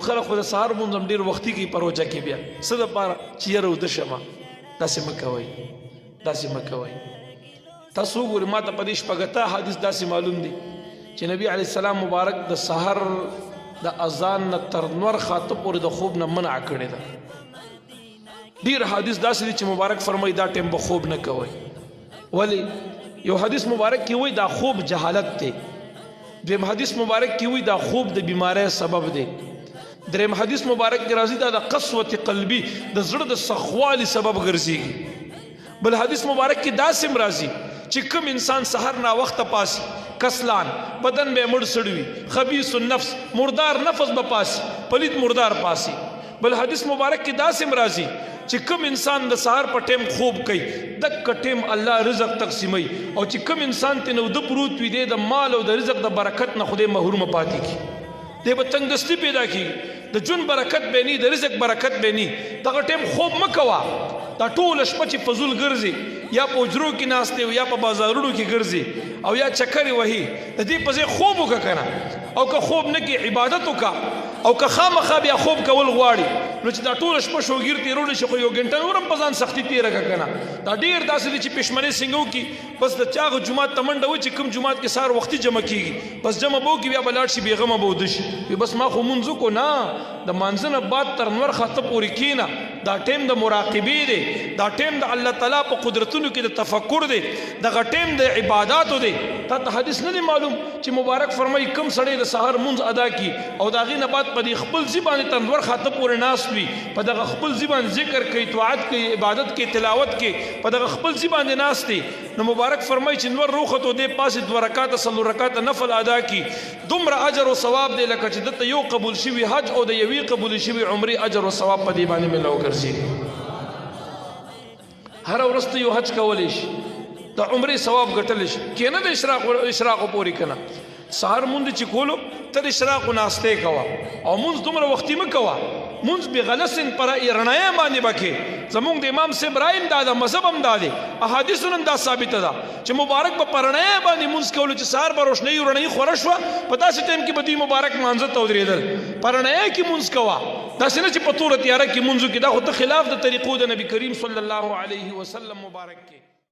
خلک خو د سهار مونځ هم ډېر وختي کوي په روژه کې بیا څه دپاره چې یاره وده شمه داسې مه کوئ داسې مه کوئ تاسو وګورئ ما ته په دې شپږته حدیث داسې معلوم دی چې نبی علیه السلام مبارک د سحر د اذان نه تر نور خاطه پورې د خوب نه منع کړې ده ډېر حدیث داسې دي چې مبارک فرمایي دا ټیم به خوب نه کوئ ولې یو حدیث مبارک کې وایي دا خوب جهالت دی دویم حدیث مبارک کې وایي دا خوب د بیماری سبب دی دریم حدیث مبارک کې راځي دا د قسوت قلبي د زړه د سخوالي سبب ګرځي بل حدیث مبارک کې داسې راځي چې کوم انسان سحر نا وخت پاسي کسلان بدن به مړ سړوي خبيث النفس مردار نفس به پاسي پلید مردار پاسي بل حدیث مبارک کې داسې راځي چې کوم انسان د سحر په ټیم خوب کوي دک ټیم الله رزق تقسیمي او چې کوم انسان ته نو د پروت وي د مال او د رزق د برکت نه خوده محروم پاتې کی دی به تنگستی پیدا کی د جون برکت بینی د رزق برکت بینی دغه ټیم خوب مکوا دا ټول شپه چې فزول ګرځي یا په اجرو کې ناشته یا په بازارونو کې ګرځي او یا چکرې وهي د دې په ځای خوب وکړه او که خوب نه کې عبادت وکړه او که خامخا بیا خوب کول غواړي نو چې دا ټول شپه شوګیر تیرول شي خو یو غنټه نورم په ځان سختي تیره کړه دا ډیر داسې دي چې پښمنې څنګه وکي بس د چاغ جمعات تمنډه و چې کوم جمعات کې سار وختي جمع کیږي بس جمع بو کې بیا بلاړ شي بیغمه بو دشي بس ما خو منځ کو نه د مانځنه بعد تر نور خاطه پوری کینا دا ټیم د مراقبې دی دا ټیم د الله تعالی په قدرتونو کې د تفکر دی دا ټیم د عبادتو دی ته حدیث نه معلوم چې مبارک فرمایي کوم سړی د سحر منځ ادا کی او دا غي نه بعد په خپل ځبانه تنور خاطه پورې ناس وي په دغه خپل ځبان ذکر کوي طاعت کوي عبادت کوي تلاوت کوي په دغه خپل ځبانه ناس دي نو مبارک فرمایي چې نور روخته دې پاسه 2 رکعات صلو رکعات نفل ادا کی دومره اجر او ثواب دی لکه چې دته یو قبول شوی حج او د یوې قبول شوی عمره اجر او ثواب په دې باندې ملو ګرځي هر ورځ یو حج کولې شي د عمره ثواب ګټل شي کینه د اشراق پوری کنه سحر مونږ چې کولو تر اشراق ناشته کوا او مونږ دومره وختي مکوا مونږ به غلسن پر ایرنای باندې بکې زمونږ د امام صاحب رایم دا مذهب هم دا احادیثونو دا ثابت ده چې مبارک په پرنای باندې مونږ کولو چې سحر به روشنی ورنی خورشوا په داسې ټیم کې به دی مبارک مانځه تو درېدل پرنای کې مونږ کوا دا څنګه چې په تور تیاره کې مونږ کې دا خو ته خلاف د طریقو د نبی کریم صلی الله علیه وسلم مبارک کې